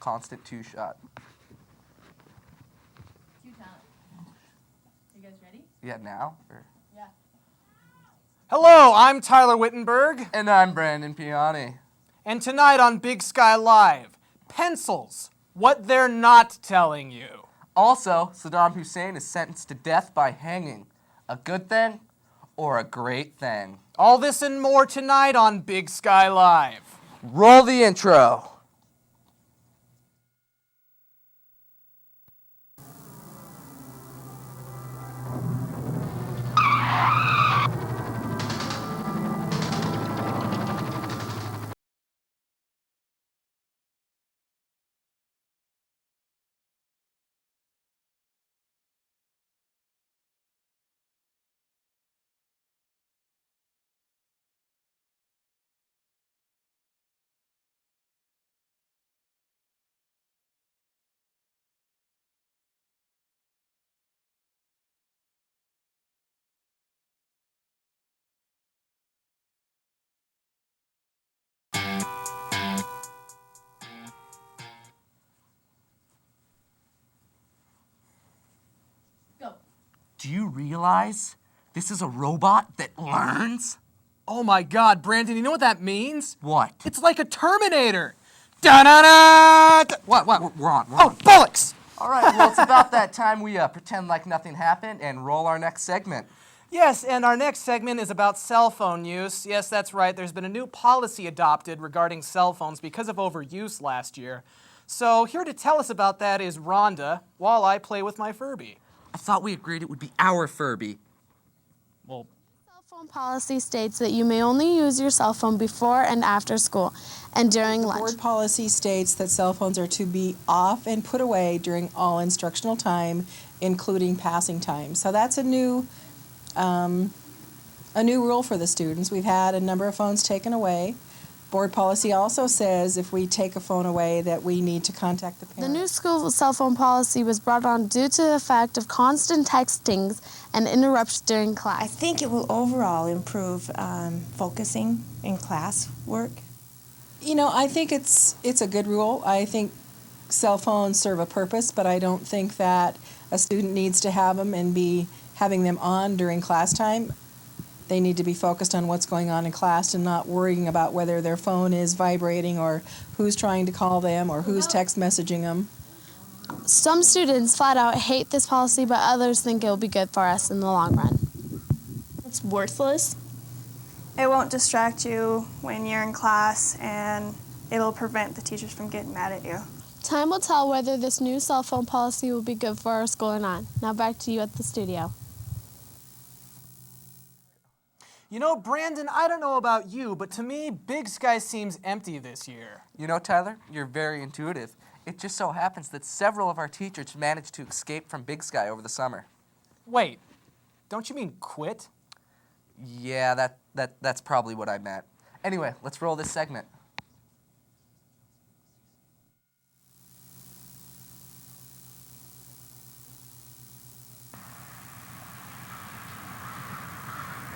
constant two-shot. You guys ready? Yeah, now? Or? Yeah. Hello, I'm Tyler Wittenberg. And I'm Brandon Piani. And tonight on Big Sky Live, pencils, what they're not telling you. Also, Saddam Hussein is sentenced to death by hanging. A good thing or a great thing? All this and more tonight on Big Sky Live. Roll the intro. Go. Do you realize this is a robot that learns? Oh my God, Brandon, you know what that means? What? It's like a Terminator. Da-da-da! What? We're on. Oh, bollocks! All right, well, it's about that time we pretend like nothing happened and roll our next segment. Yes, and our next segment is about cell phone use. Yes, that's right. There's been a new policy adopted regarding cell phones because of overuse last year. So here to tell us about that is Rhonda, while I play with my Furby. I thought we agreed it would be our Furby. Well, Cell phone policy states that you may only use your cell phone before and after school and during lunch. Board policy states that cell phones are to be off and put away during all instructional time, including passing time. So that's a new rule for the students. We've had a number of phones taken away. Board policy also says if we take a phone away that we need to contact the parent. The new school cell phone policy was brought on due to the fact of constant textings and interruptions during class. I think it will overall improve focusing in class work. You know, I think it's a good rule. I think cell phones serve a purpose, but I don't think that a student needs to have them and be having them on during class time. They need to be focused on what's going on in class and not worrying about whether their phone is vibrating or who's trying to call them or who's text messaging them. Some students flat out hate this policy, but others think it will be good for us in the long run. It's worthless. It won't distract you when you're in class, and it'll prevent the teachers from getting mad at you. Time will tell whether this new cell phone policy will be good for our school or not. Now back to you at the studio. you know, Brandon, I don't know about you, but to me, Big Sky seems empty this year. You know, Tyler, you're very intuitive. It just so happens that several of our teachers managed to escape from Big Sky over the summer. Wait, don't you mean quit? Yeah, that's probably what I meant. Anyway, let's roll this segment.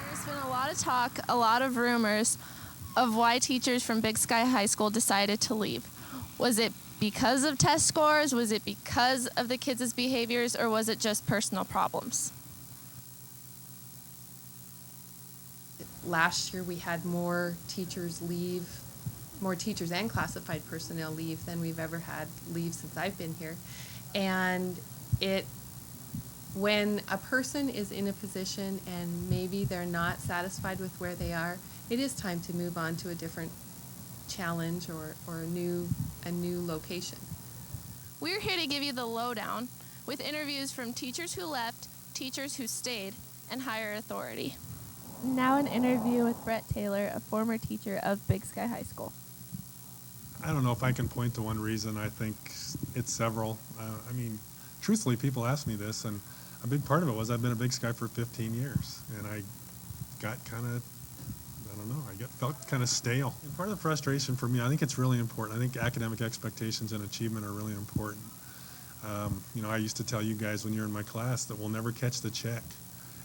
There's been a lot of talk, a lot of rumors of why teachers from Big Sky High School decided to leave. Was it because of test scores? Was it because of the kids' behaviors? Or was it just personal problems? Last year we had more teachers leave, more teachers and classified personnel leave than we've ever had leave since I've been here. And when a person is in a position and maybe they're not satisfied with where they are, it is time to move on to a different challenge or a new location. We're here to give you the lowdown with interviews from teachers who left, teachers who stayed, and higher authority. Now an interview with Brett Taylor, a former teacher of Big Sky High School. I don't know if I can point to one reason. I think it's several. Truthfully, people ask me this, and a big part of it was I've been at Big Sky for 15 years, and I got felt kind of stale. And part of the frustration for me, I think it's really important. I think academic expectations and achievement are really important. I used to tell you guys when you're in my class that we'll never catch the check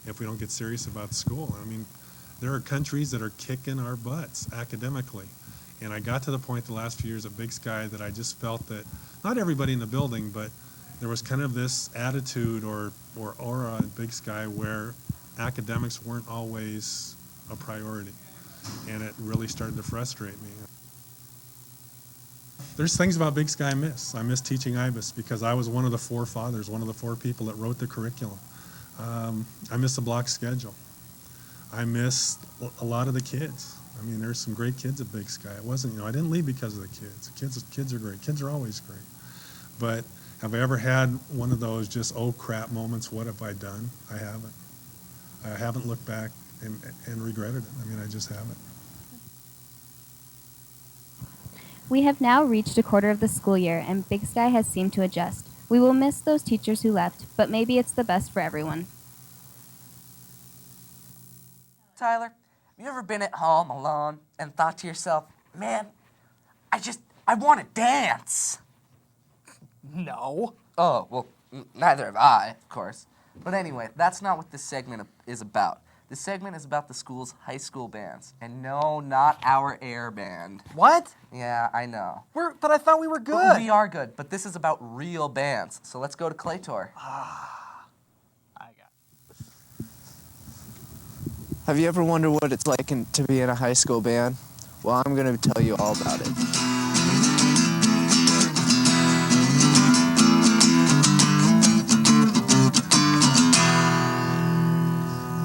if we don't get serious about school. I mean, there are countries that are kicking our butts academically, And I got to the point the last few years at Big Sky that I just felt that, not everybody in the building, but there was kind of this attitude or aura at Big Sky where academics weren't always a priority. And it really started to frustrate me. There's things about Big Sky I miss. I miss teaching IBIS because I was one of the 4 fathers, one of the 4 people that wrote the curriculum. I miss the block schedule. I miss a lot of the kids. I mean, there's some great kids at Big Sky. It wasn't, I didn't leave because of the kids. Kids are great. Kids are always great. But have I ever had one of those just, oh crap moments, what have I done? I haven't. I haven't looked back and regretted it. I mean, I just haven't. We have now reached a quarter of the school year, and Big Sky has seemed to adjust. We will miss those teachers who left, but maybe it's the best for everyone. Tyler, have you ever been at home alone and thought to yourself, man, I want to dance? No. Oh, well, neither have I, of course. But anyway, that's not what this segment is about. This segment is about the school's high school bands. And no, not our air band. What? Yeah, I know. But I thought we were good. But we are good, but this is about real bands. So let's go to Claytor. Have you ever wondered what it's like to be in a high school band? Well, I'm going to tell you all about it.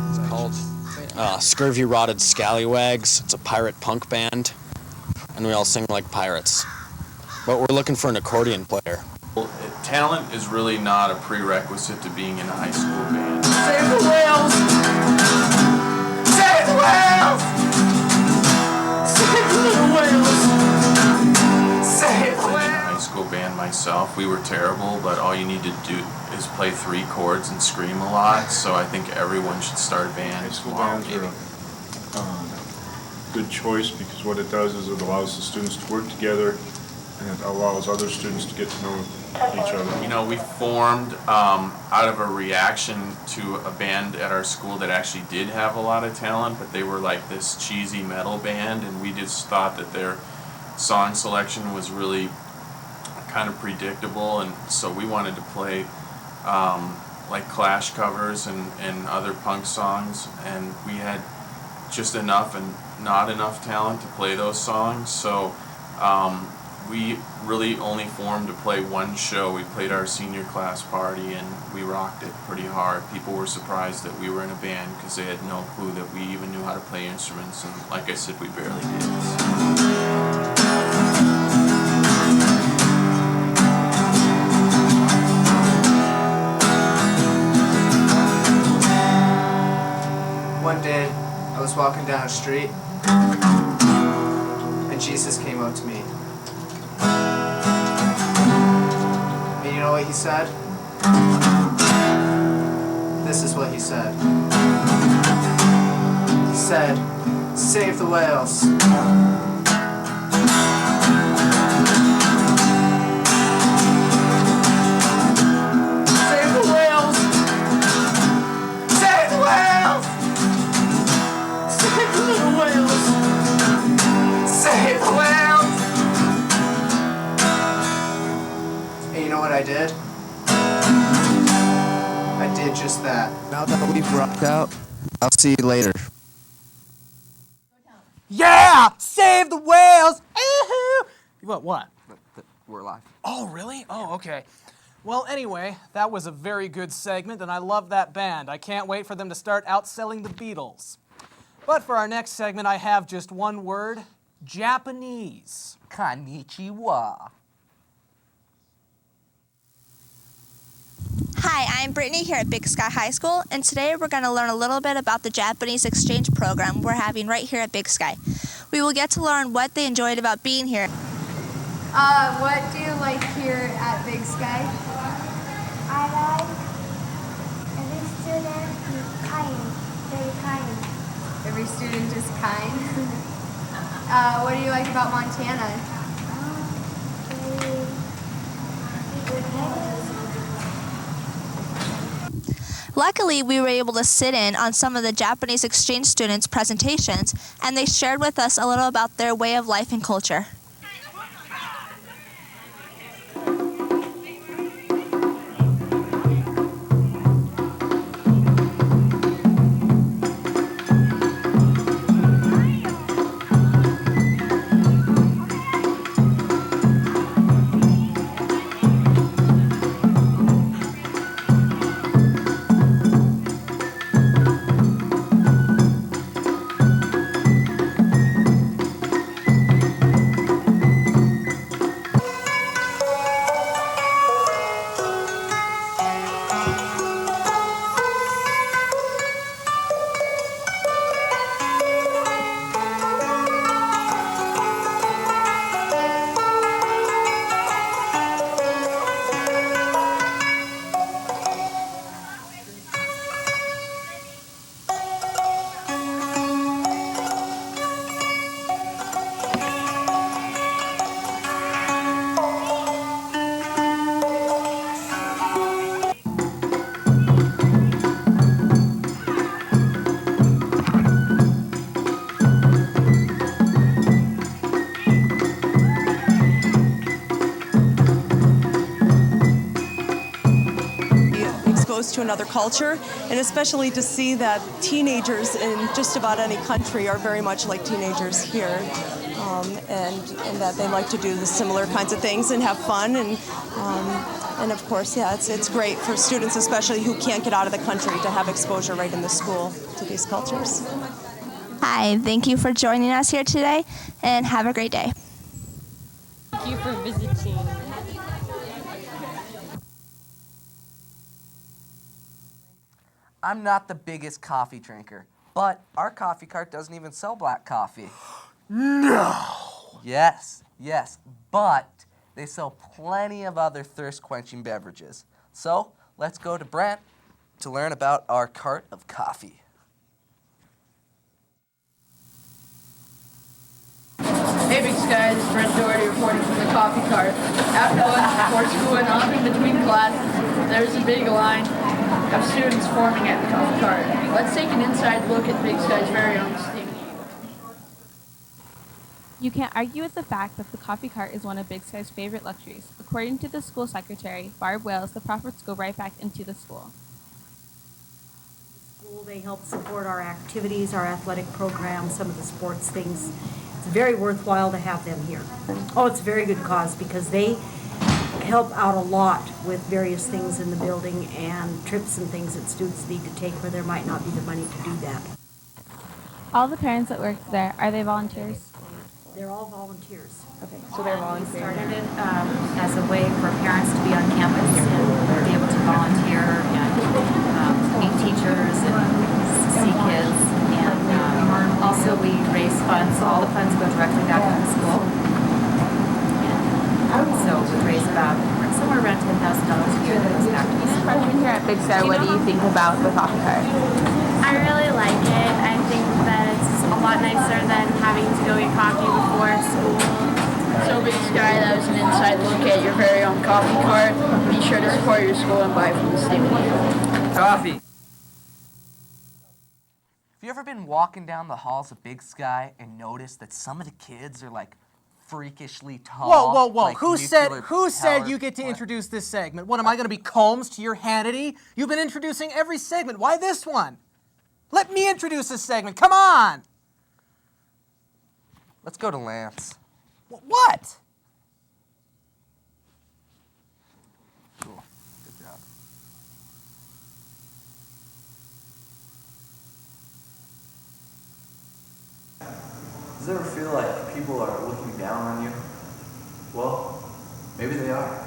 It's called Scurvy Rotted Scallywags. It's a pirate punk band, and we all sing like pirates. But we're looking for an accordion player. Well, talent is really not a prerequisite to being in a high school band. Save the whales! Save the whales! Save the little whales! Save the I was in a whales! high school band myself. We were terrible, but all you need to do is play 3 chords and scream a lot. So I think everyone should start a band. High school bands are a good choice because what it does is it allows the students to work together and it allows other students to get to know each other. You know, we formed out of a reaction to a band at our school that actually did have a lot of talent, but they were like this cheesy metal band, and we just thought that their song selection was really kind of predictable, and so we wanted to play like Clash covers and other punk songs, and we had just enough and not enough talent to play those songs, so we really only formed to play one show. We played our senior class party and we rocked it pretty hard. People were surprised that we were in a band because they had no clue that we even knew how to play instruments, and like I said, we barely did. One day, I was walking down a street, and Jesus came up to me. And you know what he said? This is what he said. He said, "Save the whales." Save the whales! Save the whales! Save the little whales! Save the whales! And you know what I did? I did just that. Now that we've rocked out, I'll see you later. Yeah! Save the whales! What? We're live. Oh, really? Oh, okay. Well, anyway, that was a very good segment, and I love that band. I can't wait for them to start outselling the Beatles. But for our next segment, I have just one word: Japanese. Konnichiwa. Hi, I'm Brittany here at Big Sky High School, and today we're going to learn a little bit about the Japanese exchange program we're having right here at Big Sky. We will get to learn what they enjoyed about being here. What do you like here at Big Sky? I like every student is kind, very kind. Every student is kind. What do you like about Montana? Luckily, we were able to sit in on some of the Japanese exchange students' presentations, and they shared with us a little about their way of life and culture. Exposed to another culture, and especially to see that teenagers in just about any country are very much like teenagers here, and that they like to do the similar kinds of things and have fun, and of course, yeah, it's great for students, especially who can't get out of the country, to have exposure right in the school to these cultures. Hi, thank you for joining us here today, and have a great day. Thank you for visiting. I'm not the biggest coffee drinker, but our coffee cart doesn't even sell black coffee. No! Yes, but they sell plenty of other thirst-quenching beverages. So, let's go to Brent to learn about our cart of coffee. Hey Big Sky, this is Brent Doherty reporting from the coffee cart. After lunch, before school and on in between classes, there's a big line of students forming at the coffee cart. Let's take an inside look at Big Sky's very own steam. You can't argue with the fact that the coffee cart is one of Big Sky's favorite luxuries. According to the school secretary, Barb Wales, the profits go right back into the school. School, they help support our activities, our athletic programs, some of the sports things. It's very worthwhile to have them here. Oh, it's a very good cause because they help out a lot with various things in the building and trips and things that students need to take where there might not be the money to do that. All the parents that work there, are they volunteers? They're all volunteers. Okay, so they're volunteers. We started it as a way for parents to be on campus and be able to volunteer and meet teachers and see kids. And also we raise funds, so all the funds go directly back to the school. And so we raise about somewhere around $10,000 a year that goes back to the school. Freshman here at Big Sky, what do you think about the coffee cart? I really like it. I think that it's a lot nicer than having to go get coffee before school. So Big Sky, that was an inside look at your very own coffee cart. Be sure to support your school and buy from the steam. Coffee. Have you ever been walking down the halls of Big Sky and noticed that some of the kids are like freakishly tall? Whoa. Like Who said nuclear you get to power introduce this segment? What, am I going to be Combs to your Hannity? You've been introducing every segment. Why this one? Let me introduce this segment. Come on. Let's go to Lance. What? Cool. Good job. Does it ever feel like people are looking down on you? Well, maybe they are.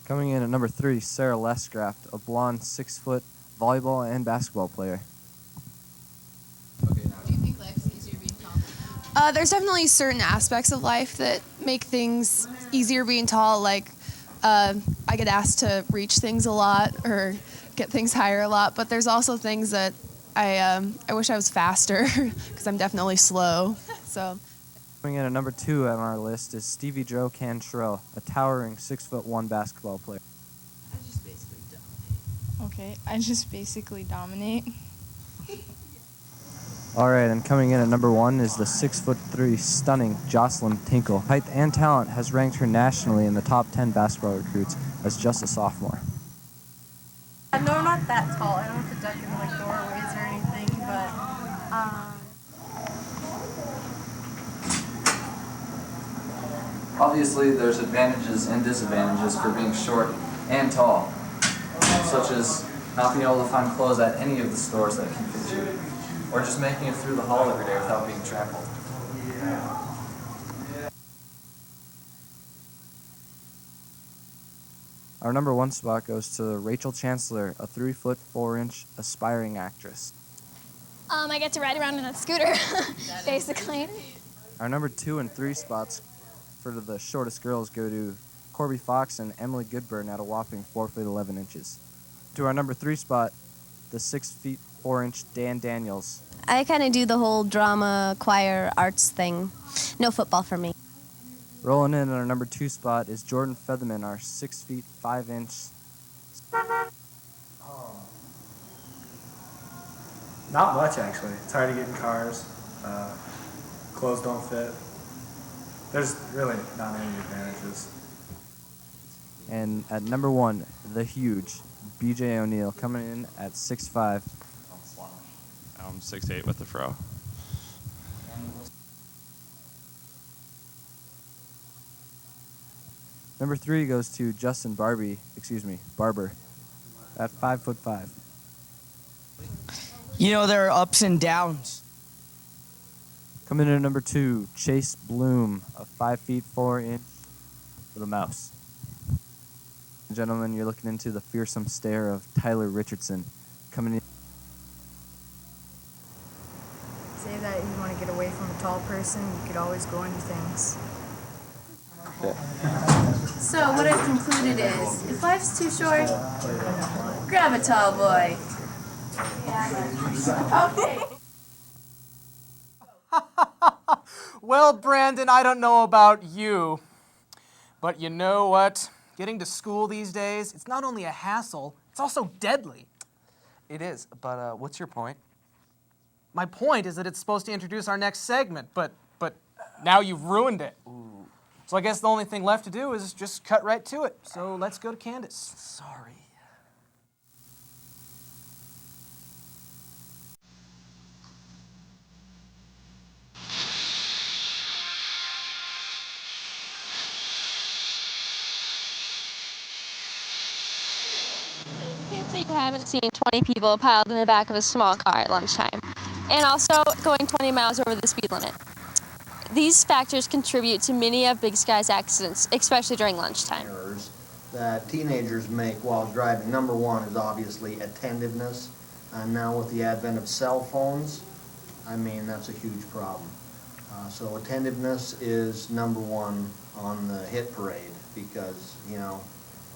Coming in at number 3, Sarah Lescraft, a blonde 6-foot volleyball and basketball player. Do you think life's easier being tall? There's definitely certain aspects of life that make things easier being tall, like I get asked to reach things a lot or get things higher a lot, but there's also things that I wish I was faster because I'm definitely slow. So. Coming in at number 2 on our list is Stevie Joe Cantrell, a towering 6'1" basketball player. I've just been Okay, I just basically dominate. All right, and coming in at number 1 is the 6'3" stunning Jocelyn Tinkle. Height and talent has ranked her nationally in the top 10 basketball recruits as just a sophomore. No, I'm not that tall. I don't have to duck in like doorways or anything, but Obviously, there's advantages and disadvantages for being short and tall, such as not being able to find clothes at any of the stores that can fit you, or just making it through the hall every day without being trampled. Our number 1 spot goes to Rachel Chancellor, a 3'4" aspiring actress. I get to ride around in a scooter, basically. Our number 2 and 3 spots for the shortest girls go to Corby Fox and Emily Goodburn at a whopping 4'11". To our number 3 spot, the 6'4" Dan Daniels. I kind of do the whole drama, choir, arts thing. No football for me. Rolling in at our number 2 spot is Jordan Featherman, our 6'5". Not much, actually. It's hard to get in cars. Clothes don't fit. There's really not any advantages. And at number 1, the huge BJ O'Neill, coming in at 6'5". I'm 6'8" with the fro. Number 3 goes to Justin Barber, at 5'5". You know, there are ups and downs. Coming in at number 2, Chase Bloom, a 5'4" with a mouse. Gentlemen, you're looking into the fearsome stare of Tyler Richardson, coming in. say that you want to get away from a tall person, you could always go into things. So what I've concluded is, if life's too short, grab a tall boy. Okay. Well, Brandon, I don't know about you, but you know what? Getting to school these days, it's not only a hassle, it's also deadly. It is, but what's your point? My point is that it's supposed to introduce our next segment, but now you've ruined it. Ooh. So I guess the only thing left to do is just cut right to it. So let's go to Candace. Sorry. So you haven't seen 20 people piled in the back of a small car at lunchtime, and also going 20 miles over the speed limit. These factors contribute to many of Big Sky's accidents, especially during lunchtime. Errors that teenagers make while driving. Number one is obviously attentiveness, and now with the advent of cell phones, I mean, that's a huge problem. So attentiveness is number one on the hit parade because, you know,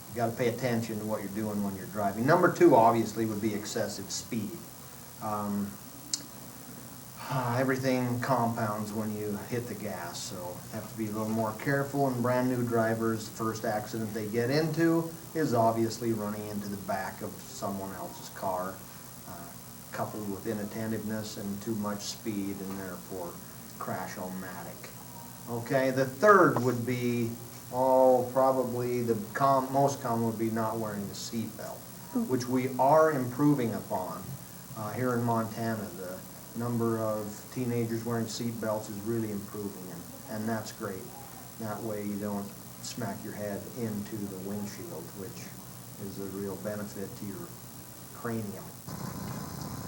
you got to pay attention to what you're doing when you're driving. Number two, obviously, would be excessive speed. Everything compounds when you hit the gas, so have to be a little more careful. And brand new drivers, the first accident they get into is obviously running into the back of someone else's car, coupled with inattentiveness and too much speed, and therefore crash-o-matic. Okay, the third would be, probably the most common would be not wearing the seatbelt, which we are improving upon here in Montana. The number of teenagers wearing seatbelts is really improving, and that's great. That way you don't smack your head into the windshield, which is a real benefit to your cranium.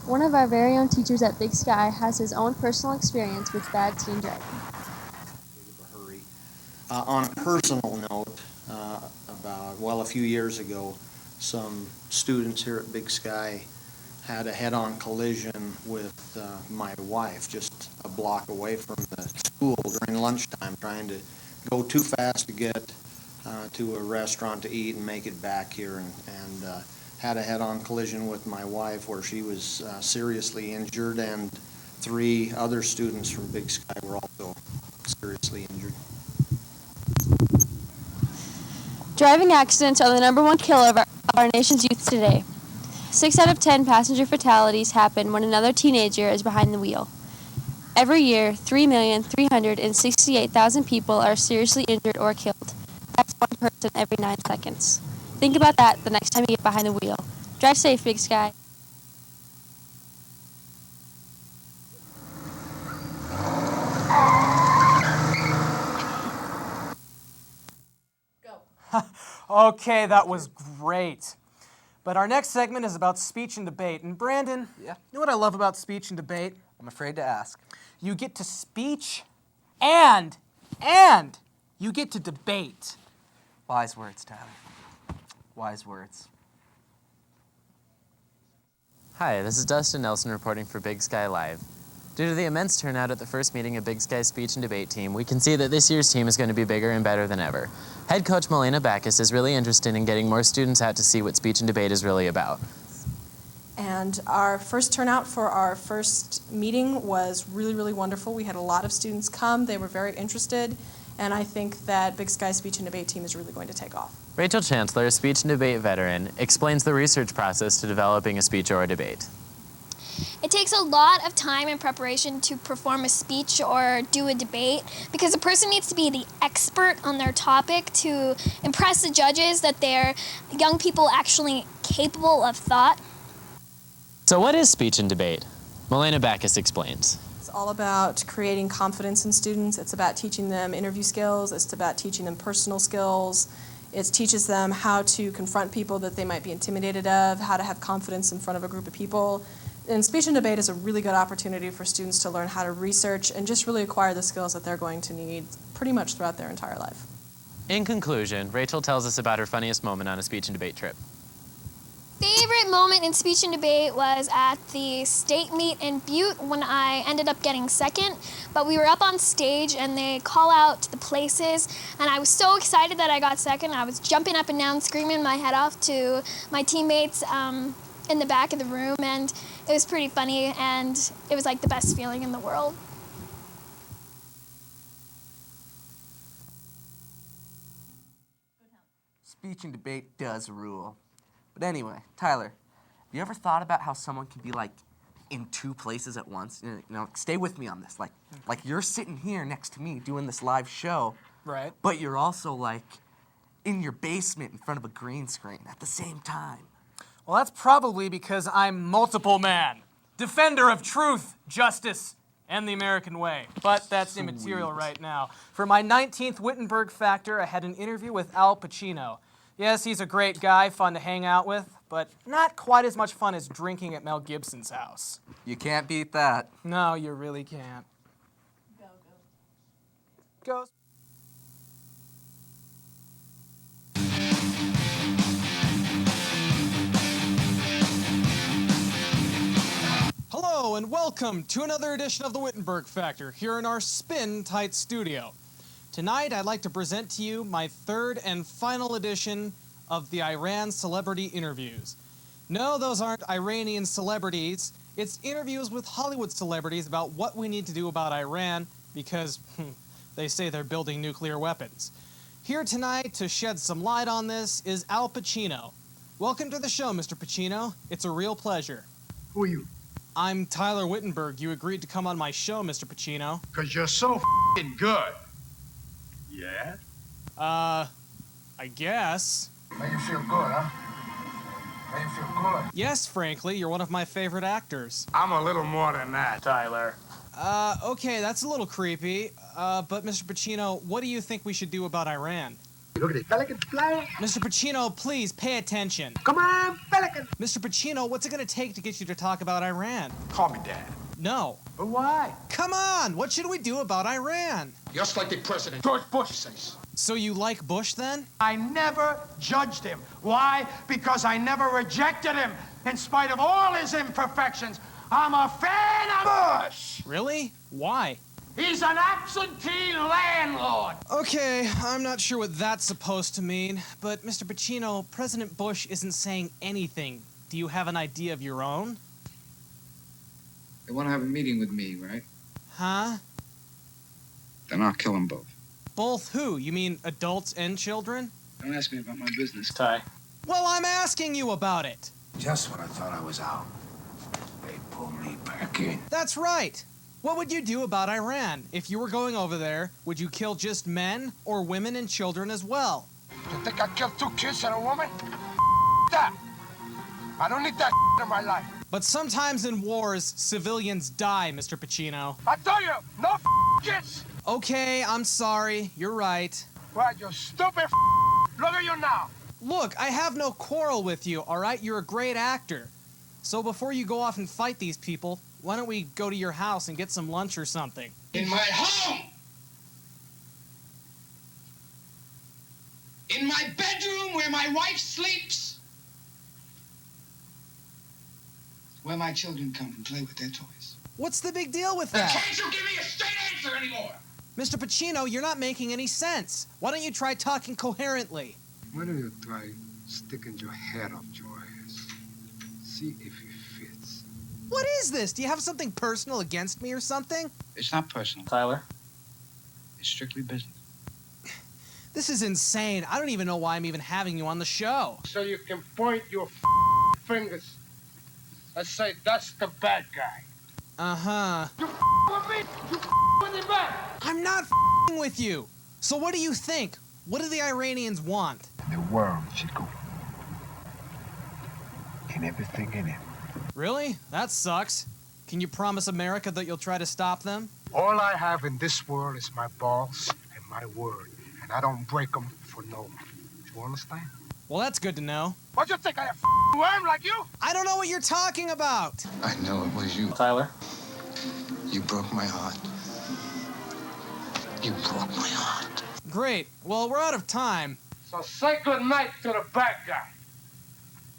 One of our very own teachers at Big Sky has his own personal experience with bad teen driving. On a personal note, a few years ago, some students here at Big Sky had a head-on collision with my wife just a block away from the school during lunchtime, trying to go too fast to get to a restaurant to eat and make it back here, and had a head-on collision with my wife where she was seriously injured, and 3 other students from Big Sky were also seriously injured. Driving accidents are the #1 killer of our nation's youth today. 6 out of 10 passenger fatalities happen when another teenager is behind the wheel. Every year, 3,368,000 people are seriously injured or killed. That's one person every 9 seconds. Think about that the next time you get behind the wheel. Drive safe, Big Sky. Okay, that was great. But our next segment is about speech and debate. And Brandon, Yeah? you know what I love about speech and debate? I'm afraid to ask. You get to speech and you get to debate. Wise words, Tyler. Wise words. Hi, this is Dustin Nelson reporting for Big Sky Live. Due to the immense turnout at the first meeting of Big Sky's speech and debate team, we can see that this year's team is going to be bigger and better than ever. Head coach Melena Backus is really interested in getting more students out to see what speech and debate is really about. And our first turnout for our first meeting was really, really wonderful. We had a lot of students come. They were very interested. And I think that Big Sky's speech and debate team is really going to take off. Rachel Chancellor, a speech and debate veteran, explains the research process to developing a speech or a debate. It takes a lot of time and preparation to perform a speech or do a debate because the person needs to be the expert on their topic to impress the judges that they're young people actually capable of thought. So what is speech and debate? Melena Backus explains. It's all about creating confidence in students. It's about teaching them interview skills. It's about teaching them personal skills. It teaches them how to confront people that they might be intimidated of, how to have confidence in front of a group of people. And speech and debate is a really good opportunity for students to learn how to research and just really acquire the skills that they're going to need pretty much throughout their entire life. In conclusion, Rachel tells us about her funniest moment on a speech and debate trip. Favorite moment in speech and debate was at the state meet in Butte when I ended up getting second, but we were up on stage and they call out the places and I was so excited that I got second. I was jumping up and down, screaming my head off to my teammates in the back of the room, and it was pretty funny and it was like the best feeling in the world. Speech and debate does rule. But anyway, Tyler, have you ever thought about how someone can be like in two places at once? You know, stay with me on this. Like you're sitting here next to me doing this live show, right? But you're also like in your basement in front of a green screen at the same time. Well, that's probably because I'm multiple man, defender of truth, justice, and the American way. But that's immaterial right now. For my 19th Wittenberg Factor, I had an interview with Al Pacino. Yes, he's a great guy, fun to hang out with, but not quite as much fun as drinking at Mel Gibson's house. You can't beat that. No, you really can't. Go. Hello and welcome to another edition of the Wittenberg Factor here in our spin-tight studio. Tonight I'd like to present to you my third and final edition of the Iran Celebrity Interviews. No, those aren't Iranian celebrities. It's interviews with Hollywood celebrities about what we need to do about Iran because they say they're building nuclear weapons. Here tonight to shed some light on this is Al Pacino. Welcome to the show, Mr. Pacino. It's a real pleasure. Who are you? I'm Tyler Wittenberg. You agreed to come on my show, Mr. Pacino. Because you're so f***ing good. Yeah? I guess. Make you feel good, huh? Make you feel good. Yes, frankly, you're one of my favorite actors. I'm a little more than that, Tyler. Okay, that's a little creepy. But Mr. Pacino, what do you think we should do about Iran? Look at this pelican flying. Mr. Pacino, please pay attention. Come on, pelican. Mr. Pacino, what's it gonna take to get you to talk about Iran? Call me Dad. No. But why? Come on, what should we do about Iran? Just like the president, George Bush, says. So you like Bush then? I never judged him. Why? Because I never rejected him. In spite of all his imperfections, I'm a fan of Bush. Really? Why? He's an absentee landlord. Okay, I'm not sure what that's supposed to mean, but Mr. Pacino, President Bush isn't saying anything. Do you have an idea of your own? They want to have a meeting with me, right? Huh? Then I'll kill them both. Both who? You mean adults and children? Don't ask me about my business. Ty. Well, I'm asking you about it. Just when I thought I was out, they pulled me back in. That's right. What would you do about Iran? If you were going over there, would you kill just men or women and children as well? You think I killed 2 kids and a woman? That. I don't need that in my life. But sometimes in wars, civilians die, Mr. Pacino. I tell you, no kids. Okay, I'm sorry. You're right. What, you stupid Look at you now. Look, I have no quarrel with you, all right? You're a great actor. So before you go off and fight these people, why don't we go to your house and get some lunch or something? In my home. In my bedroom where my wife sleeps. Where my children come and play with their toys. What's the big deal with that? Can't you give me a straight answer anymore? Mr. Pacino, you're not making any sense. Why don't you try talking coherently? Why don't you try sticking your head up your ass? See if it fits. What is this? Do you have something personal against me or something? It's not personal. Tyler? It's strictly business. This is insane. I don't even know why I'm even having you on the show. So you can point your fingers and say, that's the bad guy. Uh-huh. You with me? You with me back? I'm not with you. So what do you think? What do the Iranians want? The world, Chico. And everything in it. Really? That sucks. Can you promise America that you'll try to stop them? All I have in this world is my balls and my word. And I don't break them for no one. You understand? Well, that's good to know. What you think, I a worm like you? I don't know what you're talking about. I know it was you. Tyler? You broke my heart. You broke my heart. Great. Well, we're out of time. So say good night to the bad guy.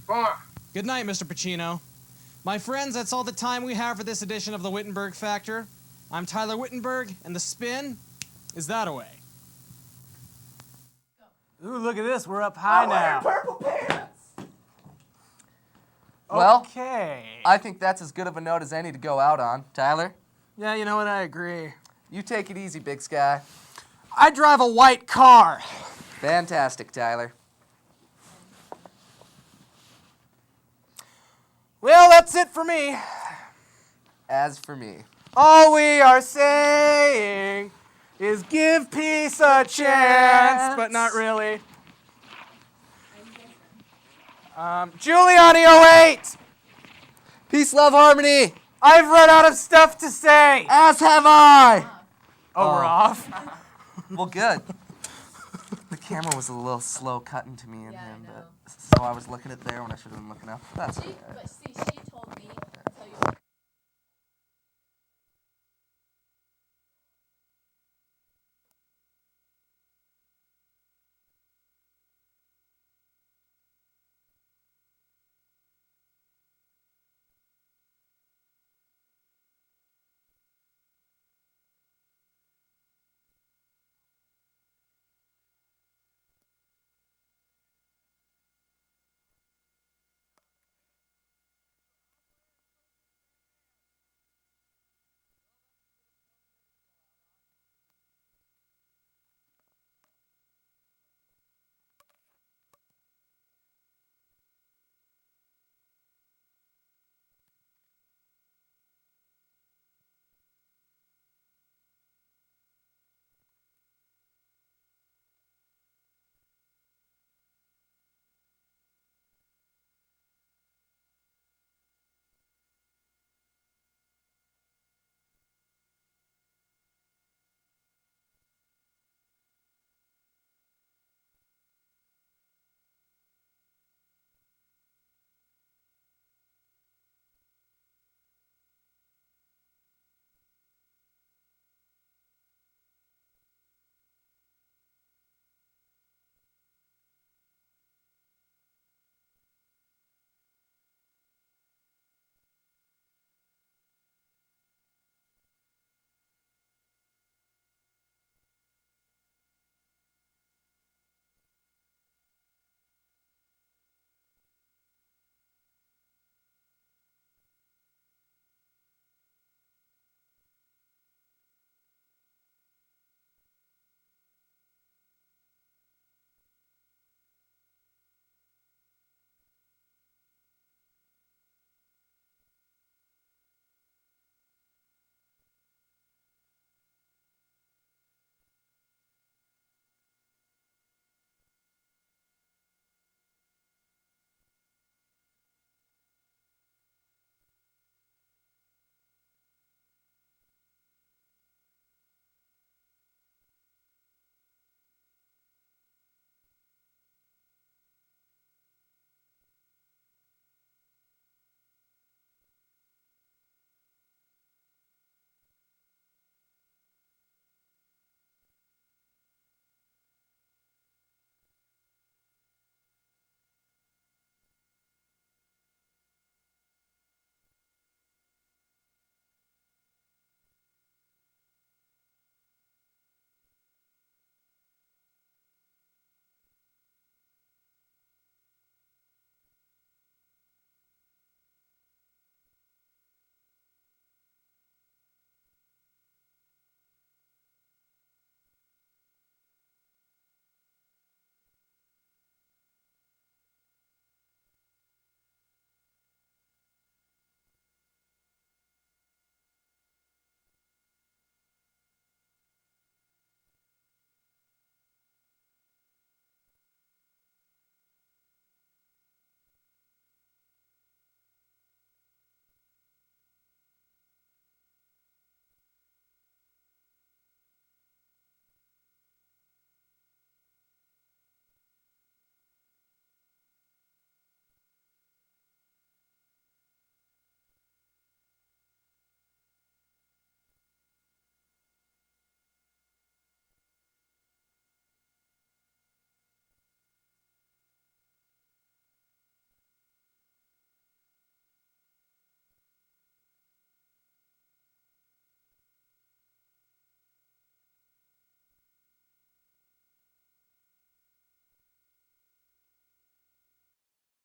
Go on. Good night, Mr. Pacino. My friends, that's all the time we have for this edition of the Wittenberg Factor. I'm Tyler Wittenberg, and the spin is that away. Ooh, look at this. We're up high now. Purple pants. Well, Okay. I think that's as good of a note as any to go out on. Tyler, Yeah, you know what? I agree. you take it easy, Big Sky. I drive a white car. Fantastic, Tyler. Well, that's it for me. As for me, All we are saying is give peace a chance, but not really. Giuliani 08! peace, love, harmony. I've run out of stuff to say. As have I. Oh, we're off? Well, good. The camera was a little slow cutting to me and him, but so I was looking at there when I should have been looking up. That's okay.